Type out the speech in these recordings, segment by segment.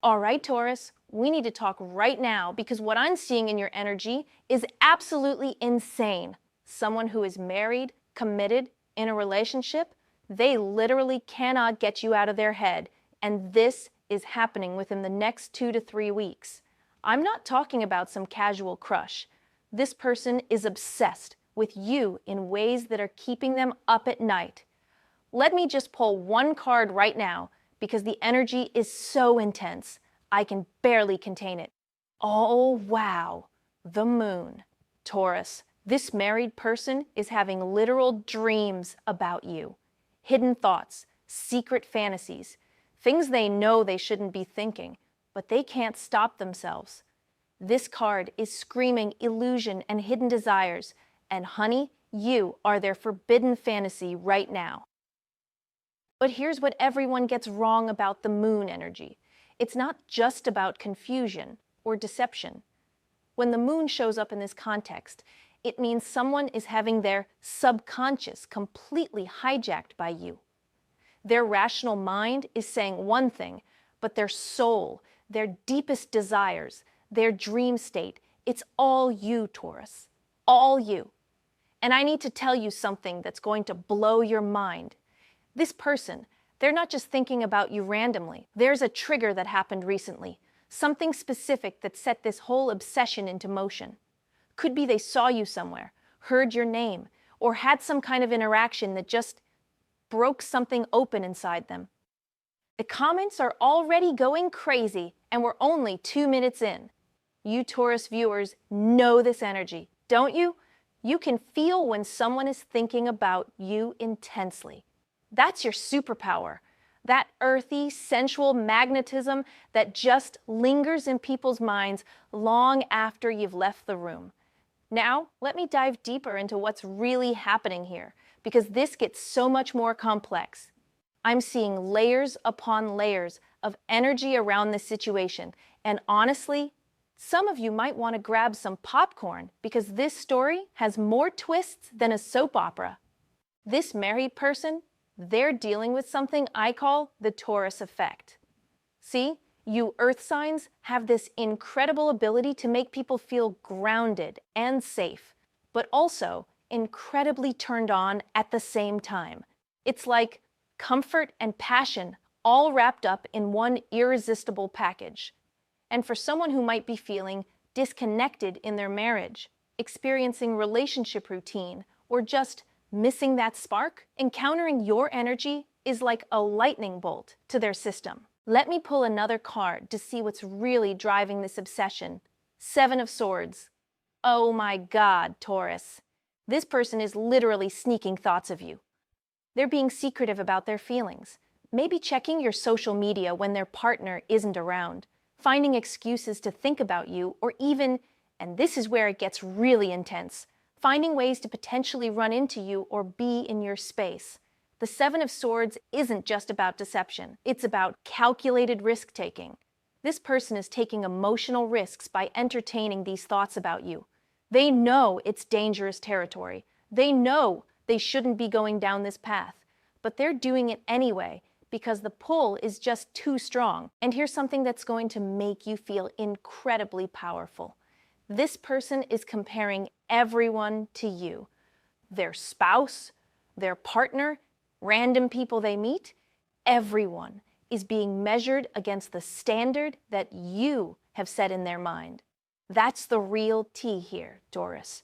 All right, Taurus, we need to talk right now because what I'm seeing in your energy is absolutely insane. Someone who is married, committed, in a relationship, they literally cannot get you out of their head, and this is happening within the next 2 to 3 weeks. I'm not talking about some casual crush. This person is obsessed with you in ways that are keeping them up at night. Let me just pull one card right now because the energy is so intense. I can barely contain it. Oh, wow. The moon. Taurus, this married person is having literal dreams about you. Hidden thoughts, secret fantasies, things they know they shouldn't be thinking, but they can't stop themselves. This card is screaming illusion and hidden desires, and honey, you are their forbidden fantasy right now. But here's what everyone gets wrong about the moon energy. It's not just about confusion or deception. When the moon shows up in this context, it means someone is having their subconscious completely hijacked by you. Their rational mind is saying one thing, but their soul, their deepest desires, their dream state, it's all you, Taurus. All you. And I need to tell you something that's going to blow your mind. This person, they're not just thinking about you randomly. There's a trigger that happened recently, something specific that set this whole obsession into motion. Could be they saw you somewhere, heard your name, or had some kind of interaction that just broke something open inside them. The comments are already going crazy, and we're only 2 minutes in. You Taurus viewers know this energy, don't you? You can feel when someone is thinking about you intensely. That's your superpower. That earthy, sensual magnetism that just lingers in people's minds long after you've left the room. Now, let me dive deeper into what's really happening here, because this gets so much more complex. I'm seeing layers upon layers of energy around this situation, and honestly, some of you might want to grab some popcorn because this story has more twists than a soap opera. This married person, they're dealing with something I call the Taurus effect. See, you earth signs have this incredible ability to make people feel grounded and safe, but also incredibly turned on at the same time. It's like comfort and passion all wrapped up in one irresistible package. And for someone who might be feeling disconnected in their marriage, experiencing relationship routine, or just missing that spark, encountering your energy is like a lightning bolt to their system. Let me pull another card to see what's really driving this obsession. 7 of Swords. Oh my God, Taurus. This person is literally sneaking thoughts of you. They're being secretive about their feelings, maybe checking your social media when their partner isn't around, finding excuses to think about you, or even, and this is where it gets really intense, finding ways to potentially run into you or be in your space. The 7 of Swords isn't just about deception. It's about calculated risk-taking. This person is taking emotional risks by entertaining these thoughts about you. They know it's dangerous territory. They know they shouldn't be going down this path, but they're doing it anyway because the pull is just too strong. And here's something that's going to make you feel incredibly powerful. This person is comparing everyone to you. Their spouse, their partner, random people they meet, everyone is being measured against the standard that you have set in their mind. That's the real tea here, Taurus.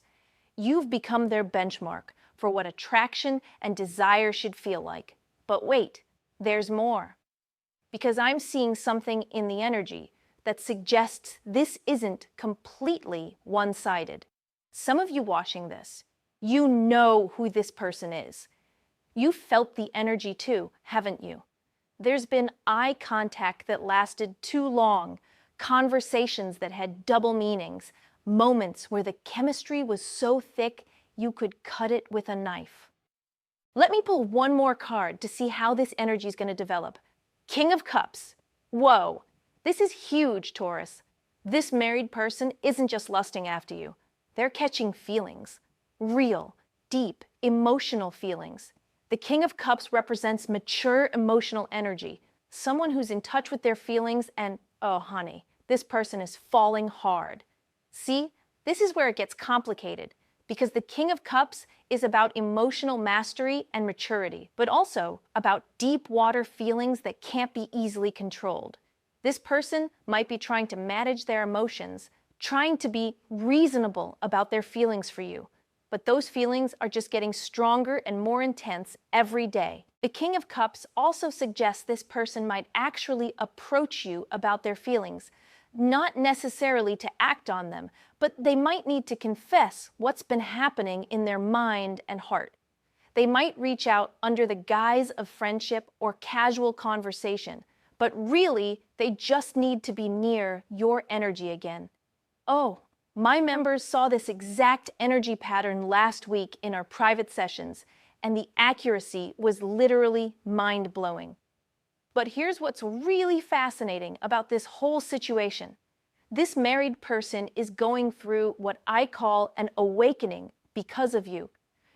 You've become their benchmark for what attraction and desire should feel like. But wait, there's more. Because I'm seeing something in the energy that suggests this isn't completely one-sided. Some of you watching this, you know who this person is. You felt the energy too, haven't you? There's been eye contact that lasted too long, conversations that had double meanings, moments where the chemistry was so thick you could cut it with a knife. Let me pull one more card to see how this energy is going to develop. King of Cups. Whoa, this is huge, Taurus. This married person isn't just lusting after you. They're catching feelings. Real, deep, emotional feelings. The King of Cups represents mature emotional energy, someone who's in touch with their feelings and Oh, honey, this person is falling hard. See, this is where it gets complicated because the King of Cups is about emotional mastery and maturity, but also about deep water feelings that can't be easily controlled. This person might be trying to manage their emotions, trying to be reasonable about their feelings for you, but those feelings are just getting stronger and more intense every day. The King of Cups also suggests this person might actually approach you about their feelings, not necessarily to act on them, but they might need to confess what's been happening in their mind and heart. They might reach out under the guise of friendship or casual conversation, but really, they just need to be near your energy again. Oh, my members saw this exact energy pattern last week in our private sessions, and the accuracy was literally mind-blowing. But here's what's really fascinating about this whole situation. This married person is going through what I call an awakening because of you.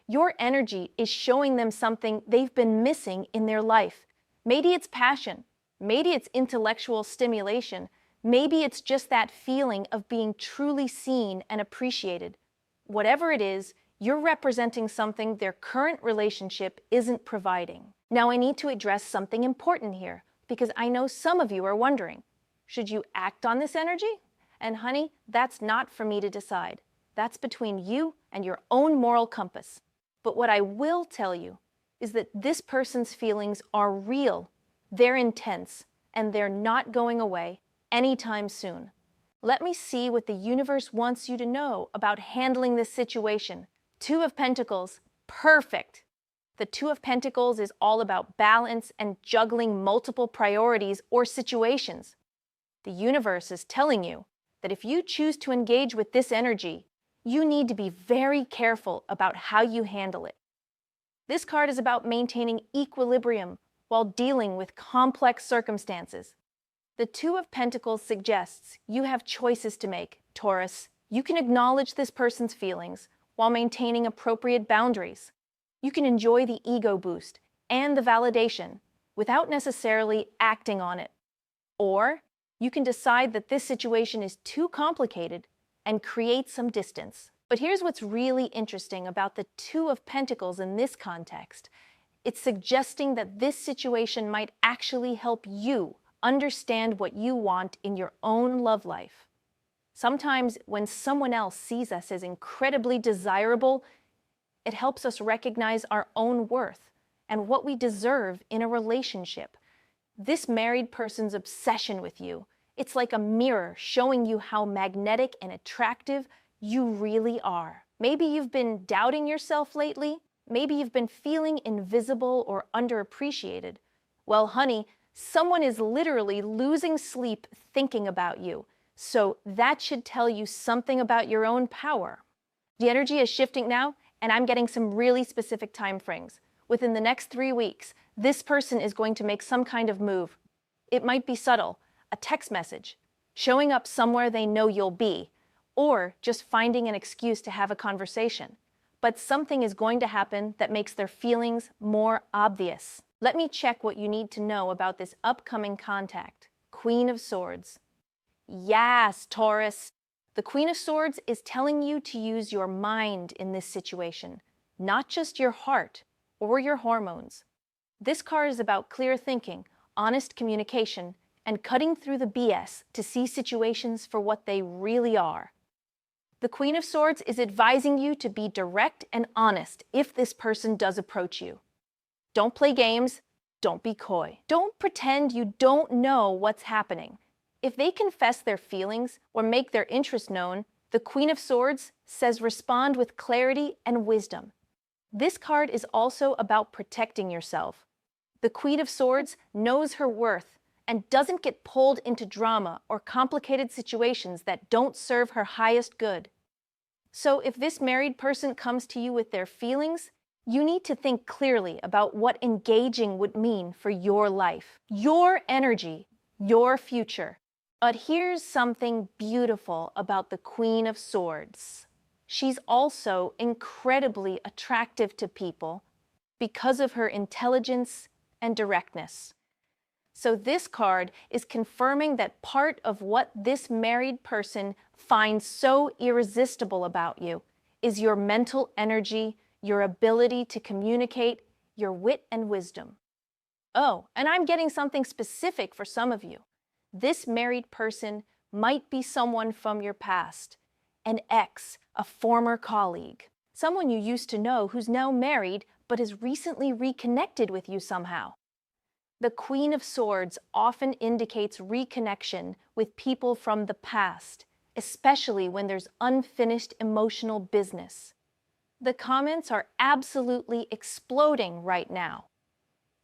Your energy is showing them something they've been missing in their life. Maybe it's passion, maybe it's intellectual stimulation, maybe it's just that feeling of being truly seen and appreciated. Whatever it is, you're representing something their current relationship isn't providing. Now I need to address something important here, because I know some of you are wondering, should you act on this energy? And honey, that's not for me to decide. That's between you and your own moral compass. But what I will tell you is that this person's feelings are real, they're intense, and they're not going away anytime soon. Let me see what the universe wants you to know about handling this situation. Two of Pentacles, perfect. The Two of Pentacles is all about balance and juggling multiple priorities or situations. The universe is telling you that if you choose to engage with this energy, you need to be very careful about how you handle it. This card is about maintaining equilibrium while dealing with complex circumstances. The Two of Pentacles suggests you have choices to make, Taurus. You can acknowledge this person's feelings while maintaining appropriate boundaries. You can enjoy the ego boost and the validation without necessarily acting on it. Or you can decide that this situation is too complicated and create some distance. But here's what's really interesting about the Two of Pentacles in this context. It's suggesting that this situation might actually help you understand what you want in your own love life. Sometimes when someone else sees us as incredibly desirable, it helps us recognize our own worth and what we deserve in a relationship. This married person's obsession with you, it's like a mirror showing you how magnetic and attractive you really are. Maybe you've been doubting yourself lately. Maybe you've been feeling invisible or underappreciated. Well, honey, someone is literally losing sleep thinking about you. So that should tell you something about your own power. The energy is shifting now, and I'm getting some really specific time frames. Within the next 3 weeks, this person is going to make some kind of move. It might be subtle, a text message, showing up somewhere they know you'll be, or just finding an excuse to have a conversation. But something is going to happen that makes their feelings more obvious. Let me check what you need to know about this upcoming contact. Queen of Swords. Yes, Taurus. The Queen of Swords is telling you to use your mind in this situation, not just your heart or your hormones. This card is about clear thinking, honest communication, and cutting through the BS to see situations for what they really are. The Queen of Swords is advising you to be direct and honest if this person does approach you. Don't play games. Don't be coy. Don't pretend you don't know what's happening. If they confess their feelings or make their interest known, the Queen of Swords says respond with clarity and wisdom. This card is also about protecting yourself. The Queen of Swords knows her worth and doesn't get pulled into drama or complicated situations that don't serve her highest good. So if this married person comes to you with their feelings, you need to think clearly about what engaging would mean for your life, your energy, your future. But here's something beautiful about the Queen of Swords. She's also incredibly attractive to people because of her intelligence and directness. So this card is confirming that part of what this married person finds so irresistible about you is your mental energy, your ability to communicate, your wit and wisdom. Oh, and I'm getting something specific for some of you. This married person might be someone from your past, an ex, a former colleague, someone you used to know who's now married but has recently reconnected with you somehow. The Queen of Swords often indicates reconnection with people from the past, especially when there's unfinished emotional business. The comments are absolutely exploding right now.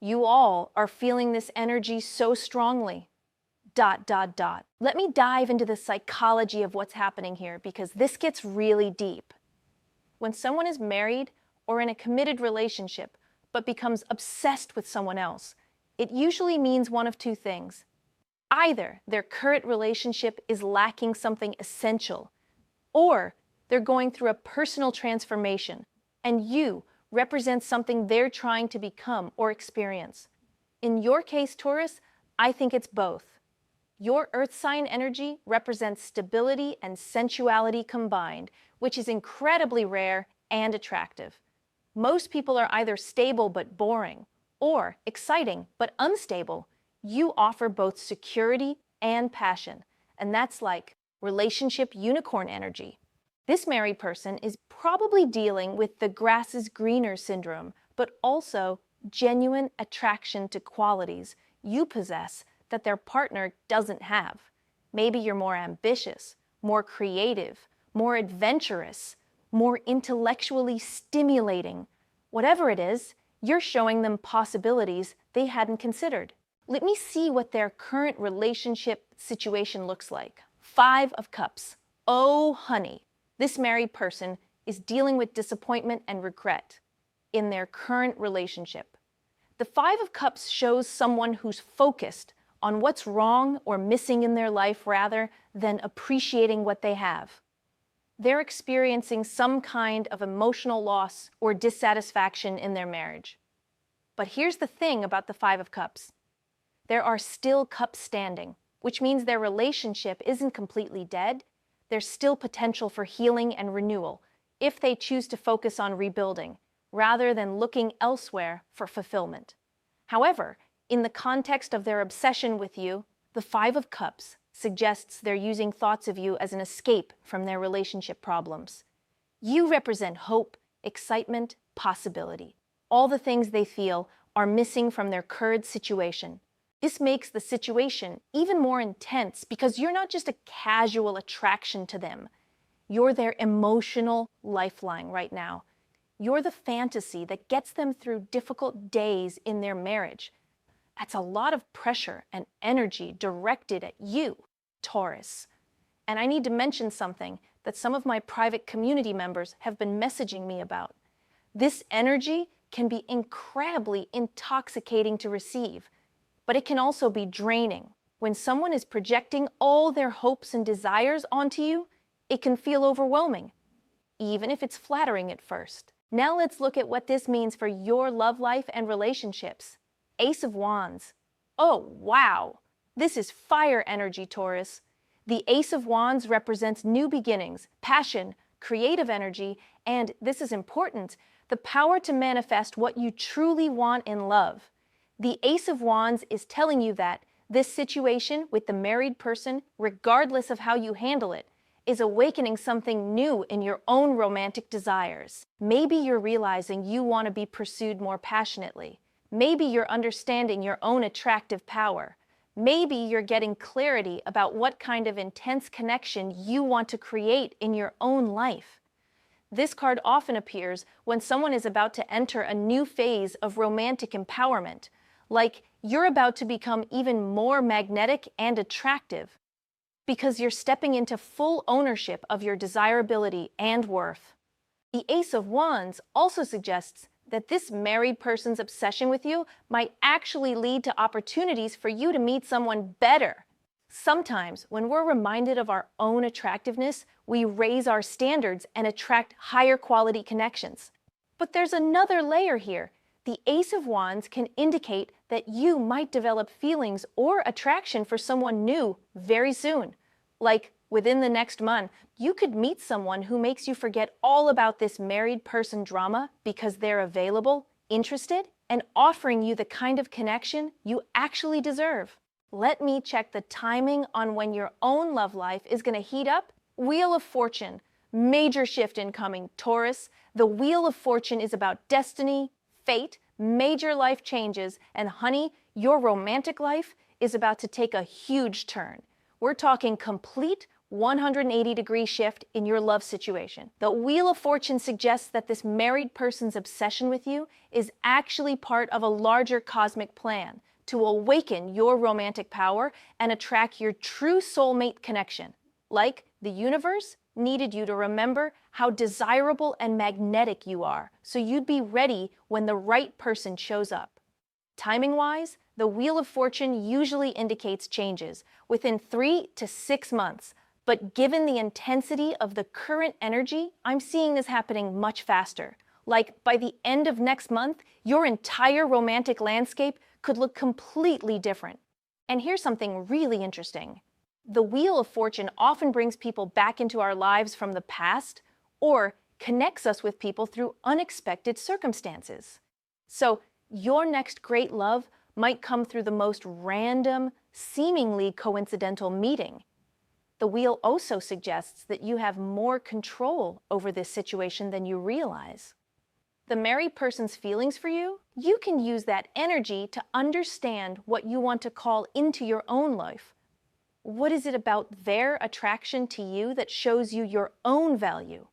You all are feeling this energy so strongly. ... Let me dive into the psychology of what's happening here because this gets really deep. When someone is married or in a committed relationship but becomes obsessed with someone else, it usually means one of two things. Either their current relationship is lacking something essential, or they're going through a personal transformation, and you represent something they're trying to become or experience. In your case, Taurus, I think it's both. Your earth sign energy represents stability and sensuality combined, which is incredibly rare and attractive. Most people are either stable but boring, or exciting but unstable. You offer both security and passion, and that's like relationship unicorn energy. This married person is probably dealing with the grass is greener syndrome, but also genuine attraction to qualities you possess that their partner doesn't have. Maybe you're more ambitious, more creative, more adventurous, more intellectually stimulating. Whatever it is, you're showing them possibilities they hadn't considered. Let me see what their current relationship situation looks like. 5 of Cups. Oh, honey. This married person is dealing with disappointment and regret in their current relationship. The 5 of Cups shows someone who's focused on what's wrong or missing in their life rather than appreciating what they have. They're experiencing some kind of emotional loss or dissatisfaction in their marriage. But here's the thing about the 5 of Cups. There are still cups standing, which means their relationship isn't completely dead. There's still potential for healing and renewal if they choose to focus on rebuilding, rather than looking elsewhere for fulfillment. However, in the context of their obsession with you, the 5 of Cups suggests they're using thoughts of you as an escape from their relationship problems. You represent hope, excitement, possibility. All the things they feel are missing from their current situation. This makes the situation even more intense because you're not just a casual attraction to them. You're their emotional lifeline right now. You're the fantasy that gets them through difficult days in their marriage. That's a lot of pressure and energy directed at you, Taurus. And I need to mention something that some of my private community members have been messaging me about. This energy can be incredibly intoxicating to receive, but it can also be draining. When someone is projecting all their hopes and desires onto you, it can feel overwhelming, even if it's flattering at first. Now let's look at what this means for your love life and relationships. Ace of Wands. Oh, wow! This is fire energy, Taurus. The Ace of Wands represents new beginnings, passion, creative energy, and, this is important, the power to manifest what you truly want in love. The Ace of Wands is telling you that this situation with the married person, regardless of how you handle it, is awakening something new in your own romantic desires. Maybe you're realizing you want to be pursued more passionately. Maybe you're understanding your own attractive power. Maybe you're getting clarity about what kind of intense connection you want to create in your own life. This card often appears when someone is about to enter a new phase of romantic empowerment, like you're about to become even more magnetic and attractive because you're stepping into full ownership of your desirability and worth. The Ace of Wands also suggests that this married person's obsession with you might actually lead to opportunities for you to meet someone better. Sometimes, when we're reminded of our own attractiveness, we raise our standards and attract higher quality connections. But there's another layer here. The Ace of Wands can indicate that you might develop feelings or attraction for someone new very soon. Like within the next month, you could meet someone who makes you forget all about this married person drama because they're available, interested, and offering you the kind of connection you actually deserve. Let me check the timing on when your own love life is going to heat up. Wheel of Fortune. Major shift incoming, Taurus. The Wheel of Fortune is about destiny, fate, major life changes, and honey, your romantic life is about to take a huge turn. We're talking complete 180-degree shift in your love situation. The Wheel of Fortune suggests that this married person's obsession with you is actually part of a larger cosmic plan to awaken your romantic power and attract your true soulmate connection. Like the universe needed you to remember how desirable and magnetic you are, so you'd be ready when the right person shows up. Timing-wise, the Wheel of Fortune usually indicates changes within 3 to 6 months, but given the intensity of the current energy, I'm seeing this happening much faster. Like by the end of next month, your entire romantic landscape could look completely different. And here's something really interesting. The Wheel of Fortune often brings people back into our lives from the past or connects us with people through unexpected circumstances. So your next great love might come through the most random, seemingly coincidental meeting. The wheel also suggests that you have more control over this situation than you realize. The married person's feelings for you, you can use that energy to understand what you want to call into your own life. What is it about their attraction to you that shows you your own value?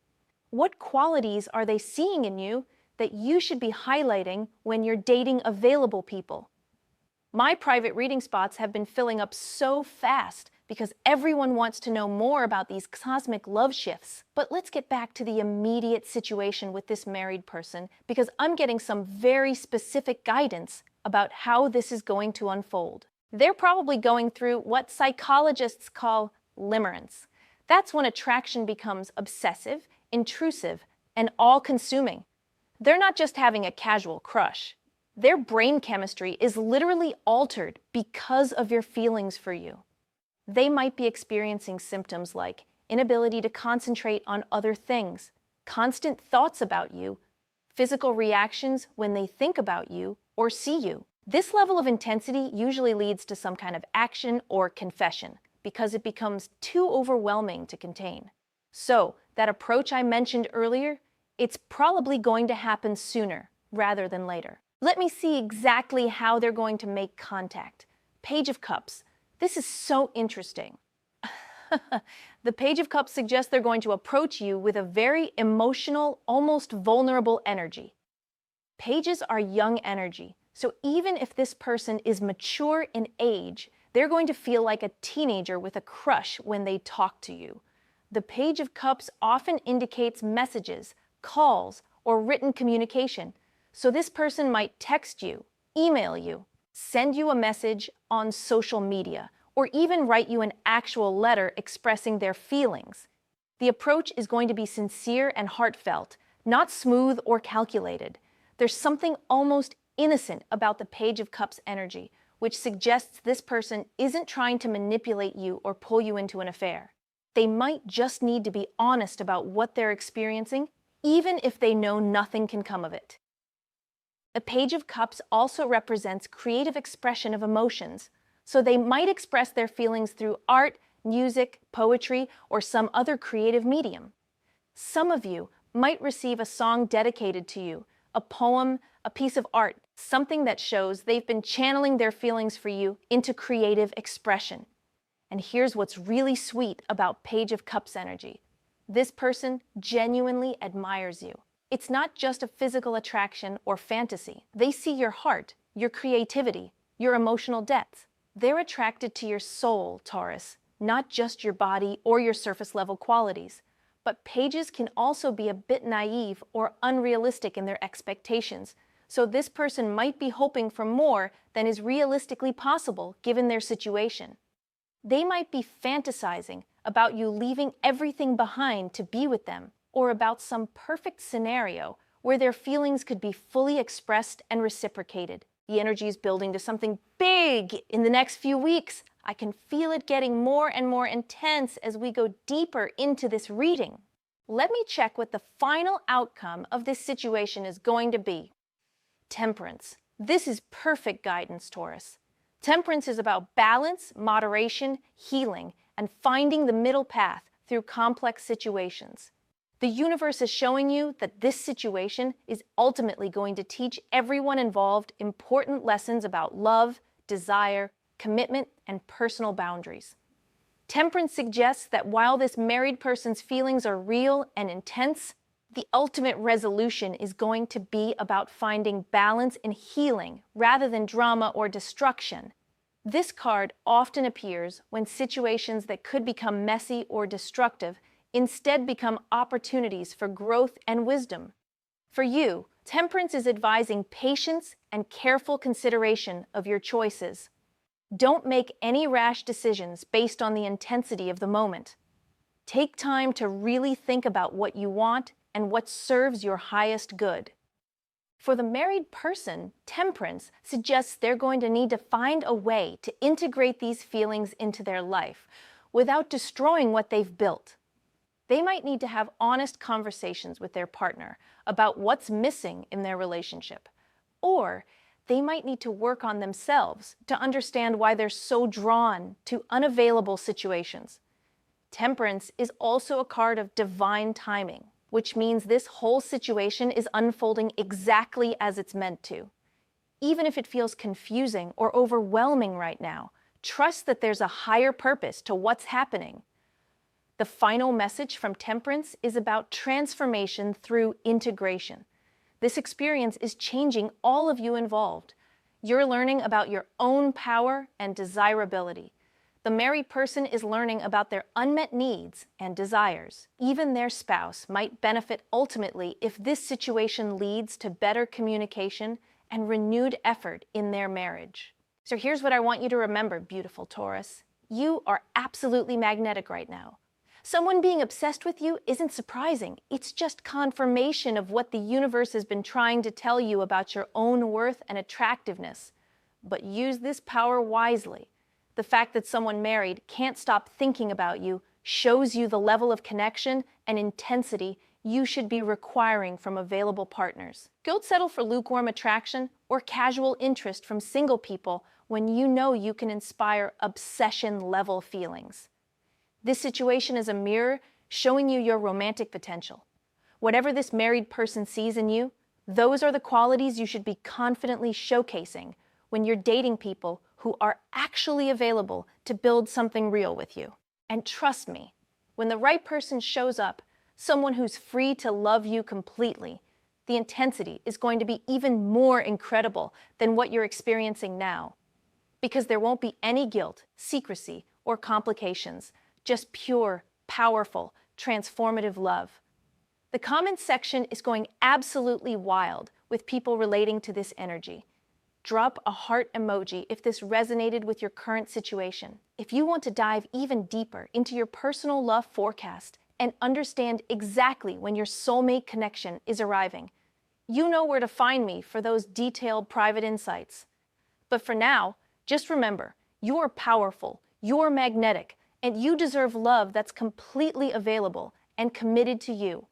What qualities are they seeing in you that you should be highlighting when you're dating available people? My private reading spots have been filling up so fast because everyone wants to know more about these cosmic love shifts. But let's get back to the immediate situation with this married person because I'm getting some very specific guidance about how this is going to unfold. They're probably going through what psychologists call limerence. That's when attraction becomes obsessive, intrusive, and all-consuming. They're not just having a casual crush. Their brain chemistry is literally altered because of your feelings for you. They might be experiencing symptoms like inability to concentrate on other things, constant thoughts about you, physical reactions when they think about you or see you. This level of intensity usually leads to some kind of action or confession because it becomes too overwhelming to contain. So, that approach I mentioned earlier, it's probably going to happen sooner rather than later. Let me see exactly how they're going to make contact. Page of Cups. This is so interesting. The Page of Cups suggests they're going to approach you with a very emotional, almost vulnerable energy. Pages are young energy, so even if this person is mature in age, they're going to feel like a teenager with a crush when they talk to you. The Page of Cups often indicates messages, calls, or written communication, so this person might text you, email you, send you a message on social media, or even write you an actual letter expressing their feelings. The approach is going to be sincere and heartfelt, not smooth or calculated. There's something almost innocent about the Page of Cups energy, which suggests this person isn't trying to manipulate you or pull you into an affair. They might just need to be honest about what they're experiencing, even if they know nothing can come of it. The Page of Cups also represents creative expression of emotions, so they might express their feelings through art, music, poetry, or some other creative medium. Some of you might receive a song dedicated to you, a poem, a piece of art, something that shows they've been channeling their feelings for you into creative expression. And here's what's really sweet about Page of Cups energy. This person genuinely admires you. It's not just a physical attraction or fantasy. They see your heart, your creativity, your emotional depth. They're attracted to your soul, Taurus, not just your body or your surface-level qualities. But pages can also be a bit naive or unrealistic in their expectations, so this person might be hoping for more than is realistically possible given their situation. They might be fantasizing about you leaving everything behind to be with them, or about some perfect scenario where their feelings could be fully expressed and reciprocated. The energy is building to something big in the next few weeks. I can feel it getting more and more intense as we go deeper into this reading. Let me check what the final outcome of this situation is going to be. Temperance. This is perfect guidance, Taurus. Temperance is about balance, moderation, healing, and finding the middle path through complex situations. The universe is showing you that this situation is ultimately going to teach everyone involved important lessons about love, desire, commitment, and personal boundaries. Temperance suggests that while this married person's feelings are real and intense, the ultimate resolution is going to be about finding balance and healing rather than drama or destruction. This card often appears when situations that could become messy or destructive instead become opportunities for growth and wisdom. For you, Temperance is advising patience and careful consideration of your choices. Don't make any rash decisions based on the intensity of the moment. Take time to really think about what you want and what serves your highest good. For the married person, Temperance suggests they're going to need to find a way to integrate these feelings into their life without destroying what they've built. They might need to have honest conversations with their partner about what's missing in their relationship, or they might need to work on themselves to understand why they're so drawn to unavailable situations. Temperance is also a card of divine timing, which means this whole situation is unfolding exactly as it's meant to. Even if it feels confusing or overwhelming right now, trust that there's a higher purpose to what's happening. The final message from Temperance is about transformation through integration. This experience is changing all of you involved. You're learning about your own power and desirability. The married person is learning about their unmet needs and desires. Even their spouse might benefit ultimately if this situation leads to better communication and renewed effort in their marriage. So here's what I want you to remember, beautiful Taurus. You are absolutely magnetic right now. Someone being obsessed with you isn't surprising. It's just confirmation of what the universe has been trying to tell you about your own worth and attractiveness. But use this power wisely. The fact that someone married can't stop thinking about you shows you the level of connection and intensity you should be requiring from available partners. Don't settle for lukewarm attraction or casual interest from single people when you know you can inspire obsession-level feelings. This situation is a mirror showing you your romantic potential. Whatever this married person sees in you, those are the qualities you should be confidently showcasing when you're dating people who are actually available to build something real with you. And trust me, when the right person shows up, someone who's free to love you completely, the intensity is going to be even more incredible than what you're experiencing now. Because there won't be any guilt, secrecy, or complications. Just pure, powerful, transformative love. The comments section is going absolutely wild with people relating to this energy. Drop a heart emoji if this resonated with your current situation. If you want to dive even deeper into your personal love forecast and understand exactly when your soulmate connection is arriving, you know where to find me for those detailed private insights. But for now, just remember, you're powerful, you're magnetic, and you deserve love that's completely available and committed to you.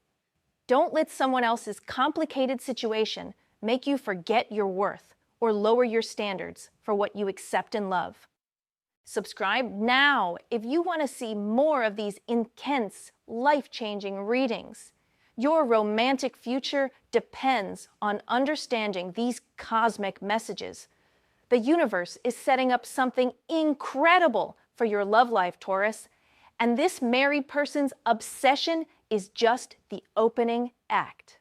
Don't let someone else's complicated situation make you forget your worth or lower your standards for what you accept and love. Subscribe now if you want to see more of these intense, life-changing readings. Your romantic future depends on understanding these cosmic messages. The universe is setting up something incredible for your love life, Taurus, and this married person's obsession is just the opening act.